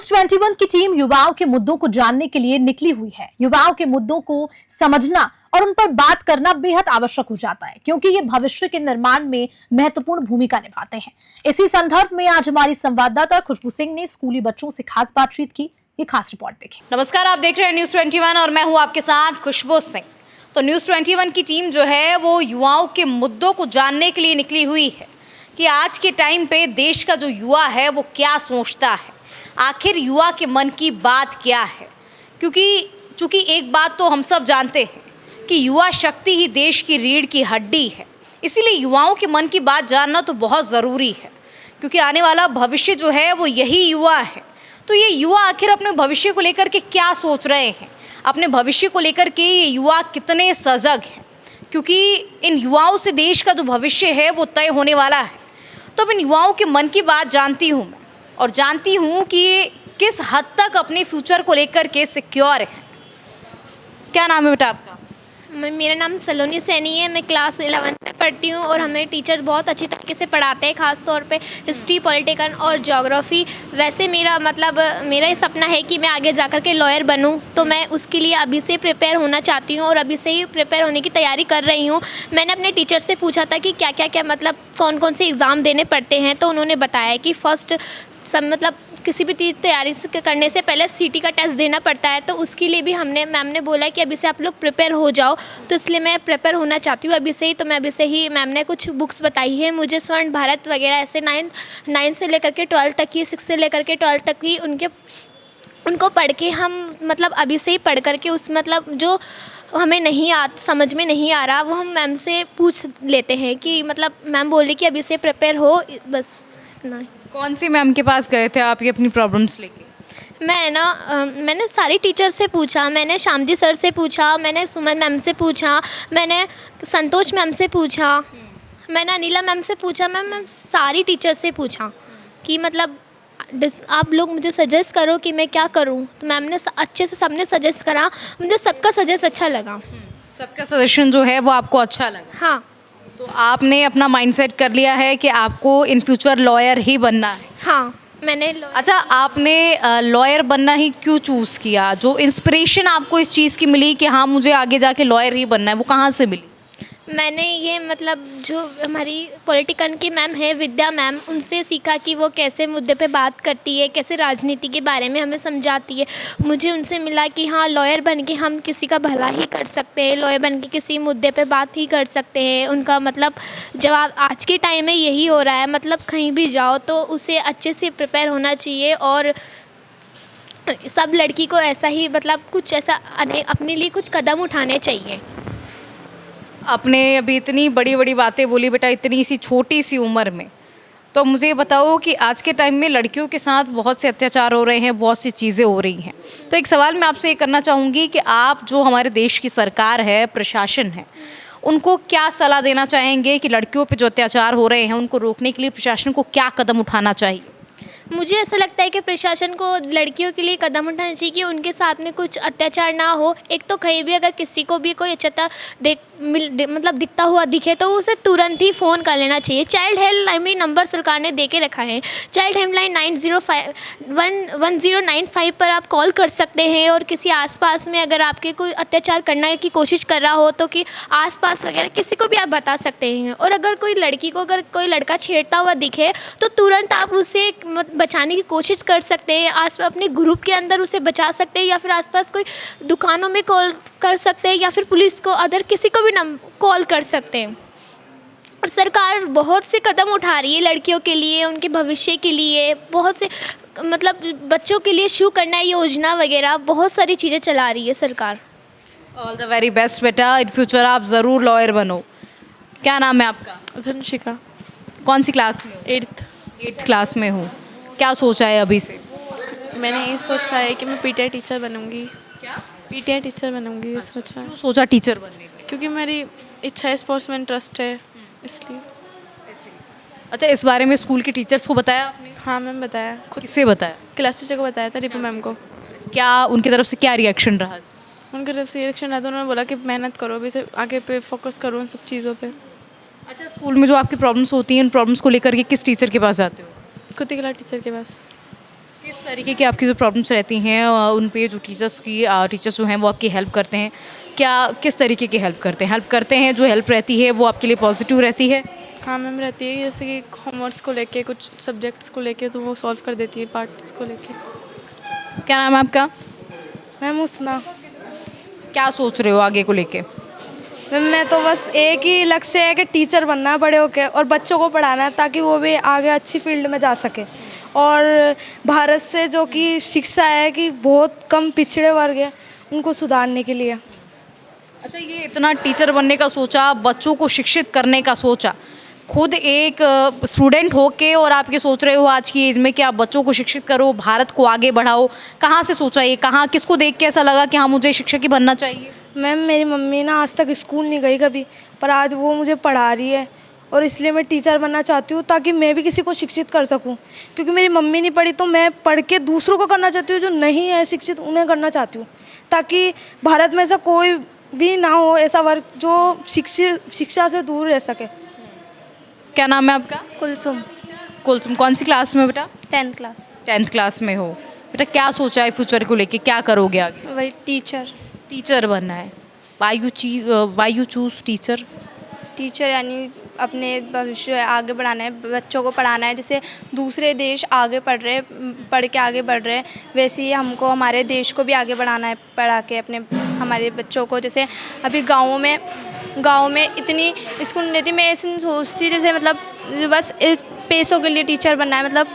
News 21 की team युवाओं के मुद्दों को जानने के लिए निकली हुई है। युवाओं के मुद्दों को समझना और उन पर बात करना बेहद आवश्यक हो जाता है, क्योंकि ये भविष्य के निर्माण में महत्वपूर्ण भूमिका निभाते हैं। इसी संदर्भ में आज हमारी संवाददाता खुशबू सिंह ने स्कूली बच्चों से खास बातचीत की। ये खास रिपोर्ट देखिए। नमस्कार, आप देख रहे हैं न्यूज 21 और मैं हूं आपके साथ खुशबू सिंह। तो न्यूज 21 की टीम जो है वो युवाओं के मुद्दों को जानने के लिए निकली हुई है कि आज के टाइम पे देश का जो युवा है वो क्या सोचता है, आखिर युवा के मन की बात क्या है। क्योंकि एक बात तो हम सब जानते हैं कि युवा शक्ति ही देश की रीढ़ की हड्डी है। इसीलिए युवाओं के मन की बात जानना तो बहुत ज़रूरी है, क्योंकि आने वाला भविष्य जो है वो यही युवा है। तो ये युवा आखिर अपने भविष्य को लेकर के क्या सोच रहे हैं, अपने भविष्य को लेकर के ये युवा कितने सजग हैं, क्योंकि इन युवाओं से देश का जो भविष्य है वो तय होने वाला है। तो अब इन युवाओं के मन की बात जानती हूँ मैं, और जानती हूँ कि ये किस हद तक अपने फ्यूचर को लेकर के सिक्योर है। क्या नाम है बेटा आपका? मेरा नाम सलोनी सैनी है। मैं क्लास 11 में पढ़ती हूँ और हमें टीचर बहुत अच्छी तरीके से पढ़ाते हैं, ख़ास तौर पे हिस्ट्री, पॉलिटिकल और ज्योग्राफी। वैसे मेरा ये सपना है कि मैं आगे जाकर के लॉयर बनूँ, तो मैं उसके लिए अभी से प्रिपेयर होना चाहती हूँ और अभी से ही प्रिपेयर होने की तैयारी कर रही हूँ। मैंने अपने टीचर से पूछा था कि क्या कौन कौन से एग्ज़ाम देने पड़ते हैं, तो उन्होंने बताया कि फर्स्ट किसी भी चीज़ तैयारी करने से पहले सीटी का टेस्ट देना पड़ता है, तो उसके लिए भी मैम ने बोला कि अभी से आप लोग प्रिपेयर हो जाओ। तो इसलिए मैं प्रिपेयर होना चाहती हूँ अभी से ही। तो मैं अभी से ही, मैम ने कुछ बुक्स बताई है मुझे, स्वर्ण भारत वगैरह, ऐसे 9 से लेकर के 12 तक ही, 6 से लेकर के 12 तक ही उनको पढ़ के हम अभी से ही पढ़ करके उस जो हमें समझ में नहीं आ रहा वो हम मैम से पूछ लेते हैं कि मैम बोले कि अभी से प्रिपेयर हो, बस इतना ही। कौन सी मैम के पास गए थे आप ये अपनी प्रॉब्लम्स लेके? मैंने सारी टीचर से पूछा। मैंने श्यामजी सर से पूछा, मैंने सुमन मैम से पूछा, मैंने संतोष मैम से पूछा, मैंने अनिला मैम से पूछा। मैं सारी टीचर से पूछा कि आप लोग मुझे सजेस्ट करो कि मैं क्या करूं। तो मैम ने अच्छे से सबने सजेस्ट करा, मुझे सबका सजेस्ट अच्छा लगा। सबका सजेशन जो है वो आपको अच्छा लगा? हाँ। तो आपने अपना माइंडसेट कर लिया है कि आपको इन फ्यूचर लॉयर ही बनना है? हाँ, मैंने अच्छा, आपने लॉयर बनना ही क्यों चूज़ किया? जो इंस्पिरेशन आपको इस चीज़ की मिली कि हाँ मुझे आगे जाके लॉयर ही बनना है, वो कहाँ से मिली? मैंने ये जो हमारी पॉलिटिकल की मैम है विद्या मैम, उनसे सीखा कि वो कैसे मुद्दे पे बात करती है, कैसे राजनीति के बारे में हमें समझाती है। मुझे उनसे मिला कि हाँ, लॉयर बन के हम किसी का भला ही कर सकते हैं, लॉयर बन के किसी मुद्दे पे बात ही कर सकते हैं। उनका जवाब आज के टाइम में यही हो रहा है, कहीं भी जाओ तो उसे अच्छे से प्रिपेयर होना चाहिए और सब लड़की को ऐसा ही कुछ ऐसा अपने लिए कुछ कदम उठाने चाहिए। आपने अभी इतनी बड़ी बड़ी बातें बोली बेटा, इतनी सी छोटी सी उम्र में। तो मुझे बताओ कि आज के टाइम में लड़कियों के साथ बहुत से अत्याचार हो रहे हैं, बहुत सी चीज़ें हो रही हैं। तो एक सवाल मैं आपसे ये करना चाहूँगी कि आप जो हमारे देश की सरकार है, प्रशासन है, उनको क्या सलाह देना चाहेंगे कि लड़कियों पे जो अत्याचार हो रहे हैं उनको रोकने के लिए प्रशासन को क्या कदम उठाना चाहिए? मुझे ऐसा लगता है कि प्रशासन को लड़कियों के लिए कदम उठाना चाहिए कि उनके साथ में कुछ अत्याचार ना हो। एक तो कहीं भी अगर किसी को भी कोई दिखता हुआ दिखे तो उसे तुरंत ही फ़ोन कर लेना चाहिए। चाइल्ड हेल्पलाइन भी नंबर सरकार ने दे के रखा है। चाइल्ड हेल्पलाइन 1095 पर आप कॉल कर सकते हैं, और किसी आसपास में अगर आपके कोई अत्याचार करने की कोशिश कर रहा हो तो कि आसपास वगैरह किसी को भी आप बता सकते हैं। और अगर कोई लड़की को अगर कोई लड़का छेड़ता हुआ दिखे तो तुरंत आप उसे बचाने की कोशिश कर सकते हैं। अपने ग्रुप के अंदर उसे बचा सकते हैं, या फिर आसपास कोई दुकानों में कॉल कर सकते हैं, या फिर पुलिस को, अदर किसी को भी कॉल कर सकते हैं। और सरकार बहुत से कदम उठा रही है लड़कियों के लिए, उनके भविष्य के लिए, बहुत से बच्चों के लिए शुरू करना योजना वगैरह, बहुत सारी चीज़ें चला रही है सरकार। ऑल द वेरी बेस्ट बेटा, इन फ्यूचर आप ज़रूर लॉयर बनो। क्या नाम है आपका? धनुषिका। कौन सी क्लास में हो? 8th क्लास में हूँ। क्या सोचा है अभी से? मैंने ये सोचा है कि मैं पीटीआई टीचर बनूंगी। क्या? पीटीआई टीचर बनूंगी, ये सोचा है। क्यों सोचा टीचर बनने का? क्योंकि मेरी इच्छा है, स्पोर्ट्स में इंटरेस्ट है, इसलिए। अच्छा, इस बारे में स्कूल के टीचर्स को बताया आपने? हाँ मैम, बताया। खुद किससे बताया? क्लास टीचर को बताया था, रिपू मैम को। क्या उनकी तरफ से क्या रिएक्शन रहा? उनकी तरफ से रिएक्शन रहा था, उन्होंने बोला कि मेहनत करो, अभी से आगे पे फोकस करो उन सब चीज़ों पर। अच्छा, स्कूल में जो आपकी प्रॉब्लम्स होती हैं, उन प्रॉब्लम्स को लेकर के किस टीचर के पास जाते हो? खुद ही क्लास टीचर के पास। किस तरीके की आपकी जो प्रॉब्लम्स रहती हैं उन पे जो टीचर्स जो हैं वो आपकी हेल्प करते हैं? क्या किस तरीके की हेल्प करते हैं? जो हेल्प रहती है वो आपके लिए पॉजिटिव रहती है? हाँ मैम, रहती है। जैसे कि होमवर्क्स को लेके, कुछ सब्जेक्ट्स को लेके, तो वो सॉल्व कर देती है पार्ट्स को लेके। क्या नाम है आपका? मैम उसना। क्या सोच रहे हो आगे को लेके? मैम मैं तो बस एक ही लक्ष्य है कि टीचर बनना है बड़े होके और बच्चों को पढ़ाना है ताकि वो भी आगे अच्छी फील्ड में जा सके। और भारत से जो कि शिक्षा है कि बहुत कम पिछड़े वर्ग हैं उनको सुधारने के लिए। अच्छा, ये इतना टीचर बनने का सोचा, बच्चों को शिक्षित करने का सोचा, खुद एक स्टूडेंट होके और आप ये सोच रहे हो आज की एज में कि आप बच्चों को शिक्षित करो, भारत को आगे बढ़ाओ, कहाँ से सोचा ये? कहाँ, किसको देख के ऐसा लगा कि हाँ मुझे शिक्षक ही बनना चाहिए? मैम मेरी मम्मी ना आज तक स्कूल नहीं गई कभी, पर आज वो मुझे पढ़ा रही है और इसलिए मैं टीचर बनना चाहती हूँ ताकि मैं भी किसी को शिक्षित कर सकूँ। क्योंकि मेरी मम्मी नहीं पढ़ी तो मैं पढ़ के दूसरों को करना चाहती हूँ, जो नहीं है शिक्षित उन्हें करना चाहती हूँ, ताकि भारत में ऐसा कोई भी ना हो ऐसा वर्ग जो शिक्षा से दूर रह सके। क्या नाम है आपका? कुलसुम। कुलसुम, कौन सी क्लास में बेटा? 10th class. 10th क्लास में हो। बेटा क्या सोचा है फ्यूचर को लेके, क्या करोगे आगे? वही टीचर। टीचर बनना है। Why you choose teacher? Teacher यानी अपने भविष्य आगे बढ़ाना है, बच्चों को पढ़ाना है। जैसे दूसरे देश आगे पढ़ के आगे बढ़ रहे हैं, वैसे ही हमको हमारे देश को भी आगे बढ़ाना है, पढ़ा के अपने हमारे बच्चों को। जैसे अभी गाँव में इतनी स्कूल नहीं थी, मैं ऐसे नहीं सोचती जैसे मतलब बस पैसों के लिए टीचर बनना है, मतलब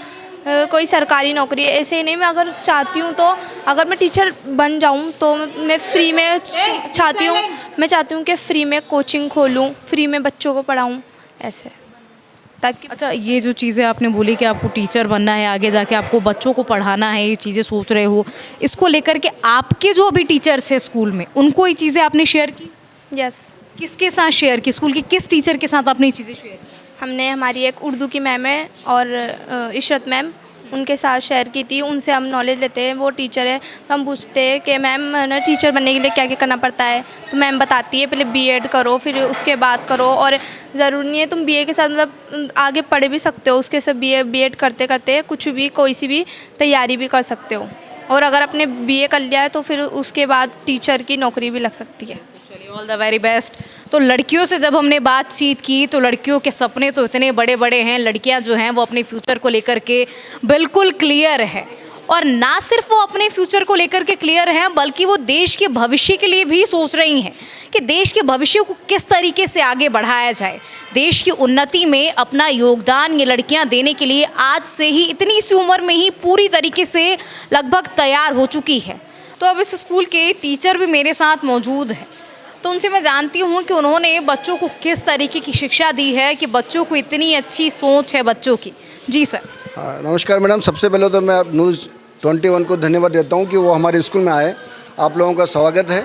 कोई सरकारी नौकरी ऐसे ही नहीं। मैं अगर चाहती हूँ तो अगर मैं टीचर बन जाऊँ तो मैं फ्री में चाहती हूँ कि फ्री में कोचिंग खोलूँ, फ्री में बच्चों को पढ़ाऊँ ऐसे, ताकि। अच्छा, ये जो चीज़ें आपने बोली कि आपको टीचर बनना है, आगे जाके आपको बच्चों को पढ़ाना है, ये चीज़ें सोच रहे हो, इसको लेकर के आपके जो अभी टीचर्स हैं स्कूल में, उनको ये चीज़ें आपने शेयर की? यस। किसके साथ शेयर की? स्कूल की किस टीचर के साथ आपने ये चीज़ें शेयर की? हमने हमारी एक उर्दू की मैम है और इशरत मैम, उनके साथ शेयर की थी। उनसे हम नॉलेज लेते हैं, वो टीचर है तो हम पूछते हैं कि मैम ना टीचर बनने के लिए क्या क्या करना पड़ता है, तो मैम बताती है पहले बीएड करो फिर उसके बाद करो। और ज़रूरी नहीं है तुम बीए के साथ मतलब आगे पढ़ भी सकते हो, उसके साथ बीएड करते करते कुछ भी कोई सी भी तैयारी भी कर सकते हो। और अगर आपने बीए कर लिया है तो फिर उसके बाद टीचर की नौकरी भी लग सकती है। चलिए, ऑल द वेरी बेस्ट। तो लड़कियों से जब हमने बातचीत की तो लड़कियों के सपने तो इतने बड़े बड़े हैं, लड़कियां जो हैं वो अपने फ्यूचर को लेकर के बिल्कुल क्लियर है। और ना सिर्फ वो अपने फ्यूचर को लेकर के क्लियर हैं, बल्कि वो देश के भविष्य के लिए भी सोच रही हैं कि देश के भविष्य को किस तरीके से आगे बढ़ाया जाए। देश की उन्नति में अपना योगदान ये लड़कियां देने के लिए आज से ही इतनी सी उम्र में ही पूरी तरीके से लगभग तैयार हो चुकी है। तो अब इस स्कूल के टीचर भी मेरे साथ मौजूद हैं, तो उनसे मैं जानती हूँ कि उन्होंने बच्चों को किस तरीके की शिक्षा दी है कि बच्चों को इतनी अच्छी सोच है बच्चों की। जी सर। नमस्कार मैडम, सबसे पहले तो मैं न्यूज़ 21 को धन्यवाद देता हूँ कि वो हमारे स्कूल में आए। आप लोगों का स्वागत है।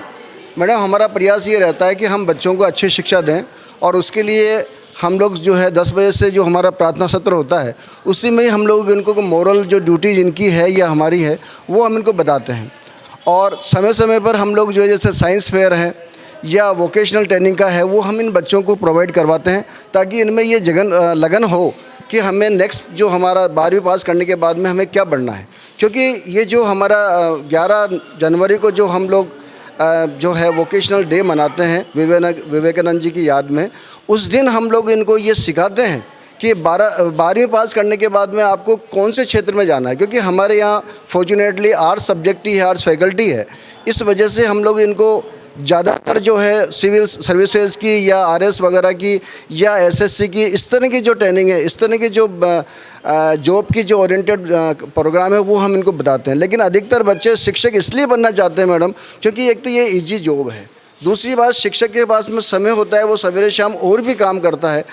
मैडम, हमारा प्रयास ये रहता है कि हम बच्चों को अच्छी शिक्षा दें और उसके लिए हम लोग जो है 10 बजे से जो हमारा प्रार्थना सत्र होता है उसी में ही हम लोग इनको मोरल जो ड्यूटीज इनकी है या हमारी है वो हम इनको बताते हैं। और समय समय पर हम लोग जो है जैसे साइंस फेयर है या वोकेशनल ट्रेनिंग का है वो हम इन बच्चों को प्रोवाइड करवाते हैं ताकि इनमें ये लगन हो कि हमें नेक्स्ट जो हमारा 12वीं पास करने के बाद में हमें क्या बनना है। क्योंकि ये जो हमारा 11 जनवरी को जो हम लोग जो है वोकेशनल डे मनाते हैं विवेकानंद जी की याद में, उस दिन हम लोग इनको ये सिखाते हैं कि 12वीं पास करने के बाद में आपको कौन से क्षेत्र में जाना है। क्योंकि हमारे यहाँ फॉर्चुनेटली आर्ट्स सब्जेक्ट ही है, आर्ट्स फैकल्टी है, इस वजह से हम लोग इनको ज़्यादातर जो है सिविल सर्विसेज की या आरएस वगैरह की या एसएससी की इस तरह की जो ट्रेनिंग है, इस तरह की जो जॉब की जो ओरिएंटेड प्रोग्राम है वो हम इनको बताते हैं। लेकिन अधिकतर बच्चे शिक्षक इसलिए बनना चाहते हैं मैडम क्योंकि एक तो ये इजी जॉब है, दूसरी बात शिक्षक के पास में समय होता है, वो सवेरे शाम और भी काम करता है।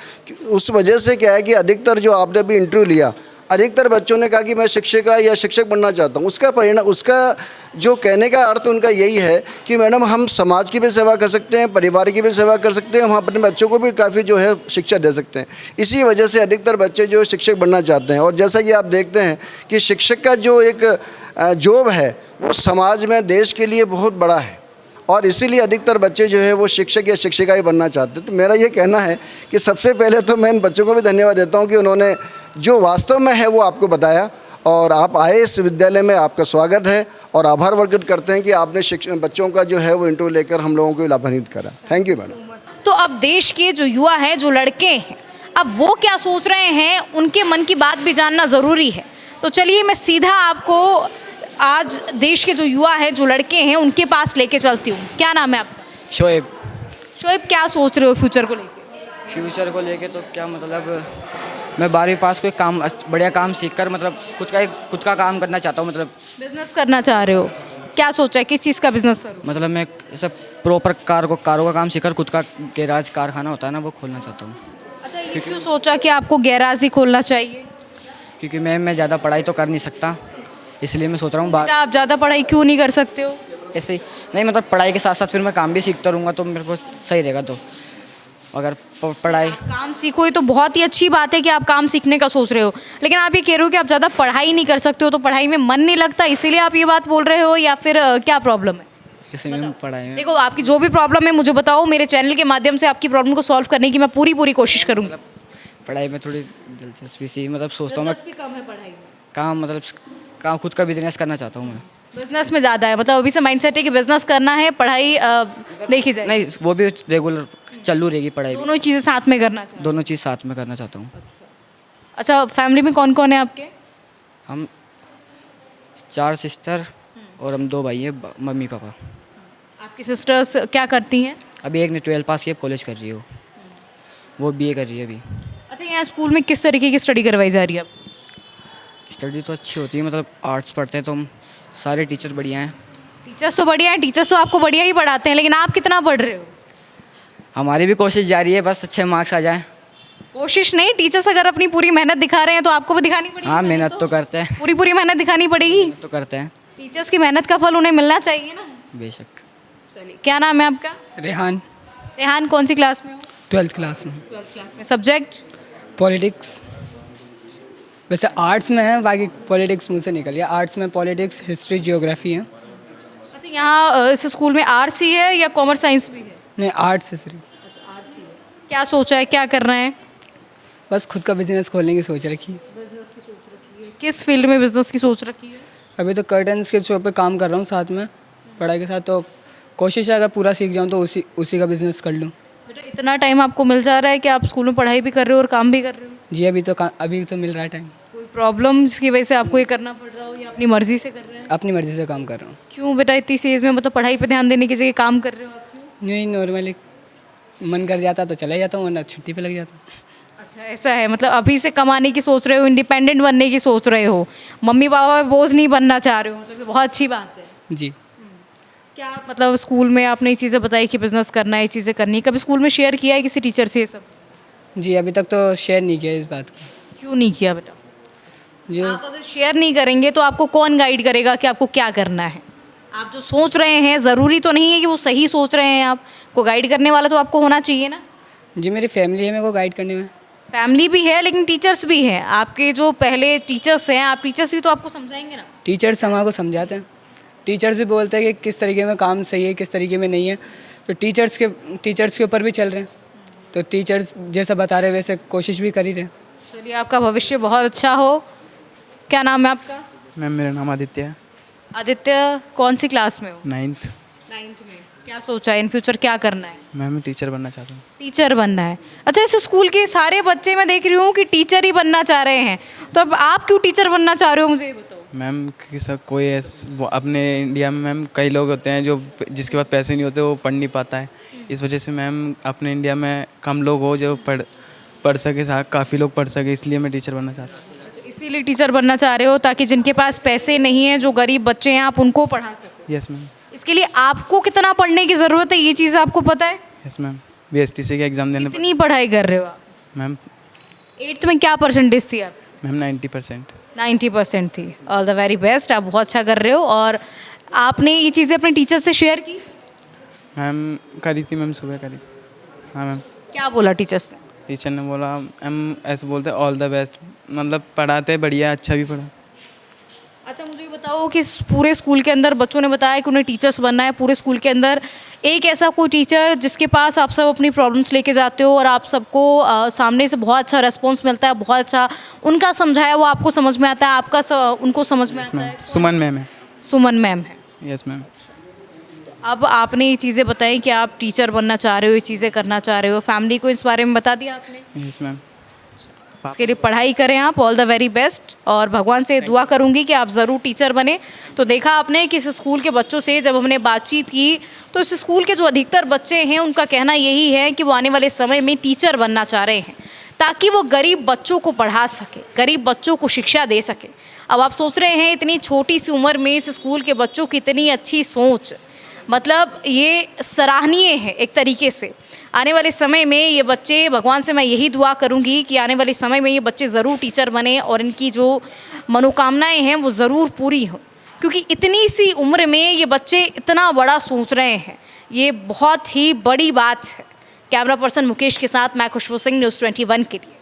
उस वजह से क्या है कि अधिकतर जो आपने अभी इंटरव्यू लिया, अधिकतर बच्चों ने कहा कि मैं शिक्षिका या शिक्षक बनना चाहता हूँ। उसका परिणाम, उसका जो कहने का अर्थ उनका यही है कि मैडम हम समाज की भी सेवा कर सकते हैं, परिवार की भी सेवा कर सकते हैं, हम अपने बच्चों को भी काफ़ी जो है शिक्षा दे सकते हैं। इसी वजह से अधिकतर बच्चे जो शिक्षक बनना चाहते हैं। और जैसा कि आप देखते हैं कि शिक्षक का जो एक जॉब है वो समाज में देश के लिए बहुत बड़ा है और इसीलिए अधिकतर बच्चे जो है वो शिक्षक या शिक्षिका ही बनना चाहते हैं। तो मेरा ये कहना है कि सबसे पहले तो मैं इन बच्चों को भी धन्यवाद देता हूँ कि उन्होंने जो वास्तव में है वो आपको बताया और आप आए इस विद्यालय में, आपका स्वागत है और आभार व्यक्त करते हैं कि आपने बच्चों का जो है वो इंटरव्यू लेकर हम लोगों को लाभान्वित करा। Thank you madam. तो अब देश के जो युवा हैं, जो लड़के हैं, अब वो क्या सोच रहे हैं, उनके मन की बात भी जानना ज़रूरी है। तो चलिए मैं सीधा आपको आज देश के जो युवा हैं, जो लड़के हैं, उनके पास लेके चलती हूँ। क्या नाम है आपका? शोएब। शोएब, क्या सोच रहे हो फ्यूचर को लेके? फ्यूचर को लेके तो क्या मतलब, मैं 12वीं पास कोई काम बढ़िया काम सीखकर मतलब खुद का काम करना चाहता हूँ। मतलब बिजनेस करना चाह रहे हो? क्या सोचा है, किस चीज़ का बिजनेस करो? मतलब मैं ऐसा प्रॉपर कारों का काम सीखकर खुद का गैराज कारखाना होता है ना, वो खोलना चाहता हूँ। अच्छा, ये क्यों सोचा कि आपको गैराज ही खोलना चाहिए? क्योंकि मैं ज़्यादा पढ़ाई तो कर नहीं सकता, इसलिए मैं सोच रहा हूँ बेटा, आप ज़्यादा पढ़ाई क्यों नहीं कर सकते हो? ऐसे ही नहीं, मतलब पढ़ाई के साथ साथ फिर मैं काम भी सीखता रहूँगा तो मेरे को सही रहेगा। तो अगर पढ़ाई काम सीखो, ये तो बहुत ही अच्छी बात है कि आप काम सीखने का सोच रहे हो, लेकिन आप ये कह रहे हो कि आप ज़्यादा पढ़ाई नहीं कर सकते हो, तो पढ़ाई में मन नहीं लगता, इसीलिए आप ये बात बोल रहे हो, या फिर क्या प्रॉब्लम है? इसमें पढ़ाई में देखो, आपकी जो भी प्रॉब्लम है मुझे बताओ, मेरे चैनल के माध्यम से आपकी प्रॉब्लम को सॉल्व करने की मैं पूरी कोशिश करूँगी। पढ़ाई में थोड़ी दिलचस्पी सी, मतलब सोचता हूँ मैं कम है पढ़ाई में? काम, मतलब काम खुद का बिजनेस करना चाहता हूँ मैं। बिजनेस में ज़्यादा है, मतलब अभी से माइंडसेट है कि बिजनेस करना है, पढ़ाई देखी जाए। नहीं, वो भी रेगुलर चालू रहेगी पढ़ाई भी। दोनों चीज़ें साथ में करना चाहिए। दोनों चीज़ साथ में करना चाहता हूँ। अच्छा, फैमिली में कौन कौन है आपके? हम 4 सिस्टर और हम 2 भाई हैं, मम्मी पापा। आपकी सिस्टर्स क्या करती हैं? अभी एक ने 12 पास किया, कॉलेज कर रही है, वो BA कर रही है अभी। अच्छा, यहाँ स्कूल में किस तरीके की स्टडी करवाई जा रही है? स्टडी तो अच्छी होती है, मतलब आर्ट्स पढ़ते हैं तो हम सारे टीचर बढ़िया हैं। टीचर्स तो बढ़िया हैं, टीचर्स तो आपको बढ़िया ही पढ़ाते हैं, लेकिन आप कितना पढ़ रहे हो? हमारी भी कोशिश जारी है, बस अच्छे मार्क्स आ जाएँ। कोशिश नहीं, टीचर्स अगर अपनी पूरी मेहनत दिखा रहे हैं तो आपको भी दिखानी पड़ेगी। हाँ, मेहनत तो करते हैं। पूरी मेहनत दिखानी पड़ेगी। तो करते हैं। टीचर्स की मेहनत का फल उन्हें मिलना चाहिए ना। बेशक। चलिए, क्या नाम है आपका? रेहान। रेहान, कौन सी क्लास में हो? 12th क्लास में। 12th क्लास में। सब्जेक्ट? पॉलिटिक्स। वैसे आर्ट्स में है, बाकी पॉलिटिक्स मुझसे निकल गया। आर्ट्स में पॉलिटिक्स, हिस्ट्री, जियोग्राफी है। अच्छा, यहाँ इस स्कूल में आर्ट्स ही है या कॉमर्स साइंस भी है? नहीं, आर्ट्स है सिर्फ। क्या सोचा है, क्या करना है? बस खुद का बिजनेस खोलने की सोच रखी है। किस फील्ड में बिजनेस की सोच रखी है? अभी तो कर्टन्स के शॉप पे काम कर रहा हूँ साथ में पढ़ाई के साथ, तो कोशिश है अगर पूरा सीख जाऊँ तो उसी का बिजनेस कर लूँ। बेटा, इतना टाइम आपको मिल जा रहा है कि आप स्कूल में पढ़ाई भी कर रहे हो और काम भी कर रहे हो? जी, अभी तो मिल रहा है टाइम। कोई प्रॉब्लम जिसकी वजह से आपको ये करना पड़ रहा हो या अपनी मर्जी से कर रहे हैं? अपनी मर्ज़ी से काम कर रहा हूँ। क्यों बेटा, इतनी सी एज में मतलब पढ़ाई पे ध्यान देने की जगह काम कर रहे हो आप? क्यों? नहीं, नॉर्मली मन कर जाता तो चला जाता हूँ, वरना छुट्टी पे लग जाता हूँ। अच्छा, ऐसा है, मतलब अभी से कमाने की सोच रहे हो, इंडिपेंडेंट बनने की सोच रहे हो, मम्मी पापा पे बोझ नहीं बनना चाह रहे हो, मतलब ये बहुत अच्छी बात है। जी। क्या मतलब स्कूल में आपने ये चीज़ें बताई कि बिजनेस करना है, ये चीज़ें करनी है, कभी स्कूल में शेयर किया है किसी टीचर से ये सब? जी, अभी तक तो शेयर नहीं किया इस बात को। क्यों नहीं किया बेटा? जो आप अगर शेयर नहीं करेंगे तो आपको कौन गाइड करेगा कि आपको क्या करना है? आप जो सोच रहे हैं, ज़रूरी तो नहीं है कि वो सही सोच रहे हैं, आपको गाइड करने वाला तो आपको होना चाहिए ना। जी, मेरी फैमिली है मेरे को गाइड करने में। फैमिली भी है, लेकिन टीचर्स भी हैं, आपके जो पहले टीचर्स हैं, आप टीचर्स भी तो आपको समझाएंगे ना। टीचर्स हमारे को समझाते हैं, टीचर्स भी बोलते हैं कि किस तरीके में काम सही है, किस तरीके में नहीं है, तो टीचर्स के ऊपर भी चल रहे हैं, तो टीचर्स जैसा बता रहे वैसे कोशिश भी कर ही रहे हैं। चलिए, आपका भविष्य बहुत अच्छा हो। क्या नाम है आपका? मैम, मेरा नाम आदित्य है। आदित्य, कौन सी क्लास में हो? 9th। 9th में। क्या सोचा है, इन फ्यूचर क्या करना है? मैम, मैं टीचर बनना चाहता हूँ। टीचर बनना है। अच्छा, इस स्कूल के सारे बच्चे मैं देख रही हूँ कि टीचर ही बनना चाह रहे हैं, तो अब आप क्यों टीचर बनना चाह रहे हो, मुझे ये बताओ। मैम, कोई अपने इंडिया में मैम कई लोग होते हैं जो जिसके पास पैसे नहीं होते, वो पढ़ नहीं पाता है। इस वजह से मैम अपने इंडिया में कम लोग हो जो पढ़ सके, काफ़ी लोग पढ़ सके, इसलिए मैं टीचर बनना चाहता हूँ। इसीलिए टीचर बनना चाह रहे हो, ताकि जिनके पास पैसे नहीं हैं, जो गरीब बच्चे हैं, आप उनको पढ़ा सको। Yes ma'am. इसके लिए आपको कितना पढ़ने की ज़रूरत है, ये चीज़ आपको पता है? Yes ma'am. BSTC के एग्ज़ाम देने कितनी पढ़ाई कर रहे हो आप? मैम 8th में क्या परसेंटेज थी आप? मैम 90%। 90% थी। ऑल द वेरी बेस्ट, आप बहुत अच्छा कर रहे हो। और आपने ये चीज़ें अपने टीचर से शेयर की? मैम करी थी, मैम सुबह करी। हाँ मैम। क्या बोला टीचर्स ने? टीचर ने बोला, मैम ऐसे बोलते ऑल द बेस्ट, मतलब पढ़ाते बढ़िया, अच्छा भी पढ़ा। अच्छा, मुझे ये बताओ कि पूरे स्कूल के अंदर बच्चों ने बताया कि उन्हें टीचर्स बनना है। पूरे स्कूल के अंदर एक ऐसा कोई टीचर जिसके पास आप सब अपनी प्रॉब्लम्स लेके जाते हो और आप सबको सामने से बहुत अच्छा रिस्पॉन्स मिलता है, बहुत अच्छा उनका समझाया वो आपको समझ में आता है, उनको समझ में आता है? सुमन मैम है। सुमन मैम है। Yes ma'am. अब आपने ये चीज़ें बताई कि आप टीचर बनना चाह रहे हो, ये चीज़ें करना चाह रहे हो, फैमिली को इस बारे में बता दिया आपने? Yes ma'am. उसके लिए पढ़ाई करें आप, ऑल द वेरी बेस्ट, और भगवान से दुआ करूंगी कि आप ज़रूर टीचर बने। तो देखा आपने कि इस स्कूल के बच्चों से जब हमने बातचीत की तो इस स्कूल के जो अधिकतर बच्चे हैं उनका कहना यही है कि वो आने वाले समय में टीचर बनना चाह रहे हैं ताकि वो गरीब बच्चों को पढ़ा सके, गरीब बच्चों को शिक्षा दे सके। अब आप सोच रहे हैं इतनी छोटी सी उम्र में इस स्कूल के बच्चों की इतनी अच्छी सोच, मतलब ये सराहनीय है एक तरीके से। आने वाले समय में ये बच्चे, भगवान से मैं यही दुआ करूंगी कि आने वाले समय में ये बच्चे ज़रूर टीचर बने और इनकी जो मनोकामनाएं हैं वो ज़रूर पूरी हों, क्योंकि इतनी सी उम्र में ये बच्चे इतना बड़ा सोच रहे हैं, ये बहुत ही बड़ी बात है। कैमरा पर्सन मुकेश के साथ मैं खुशबू सिंह, न्यूज़ 21 के लिए।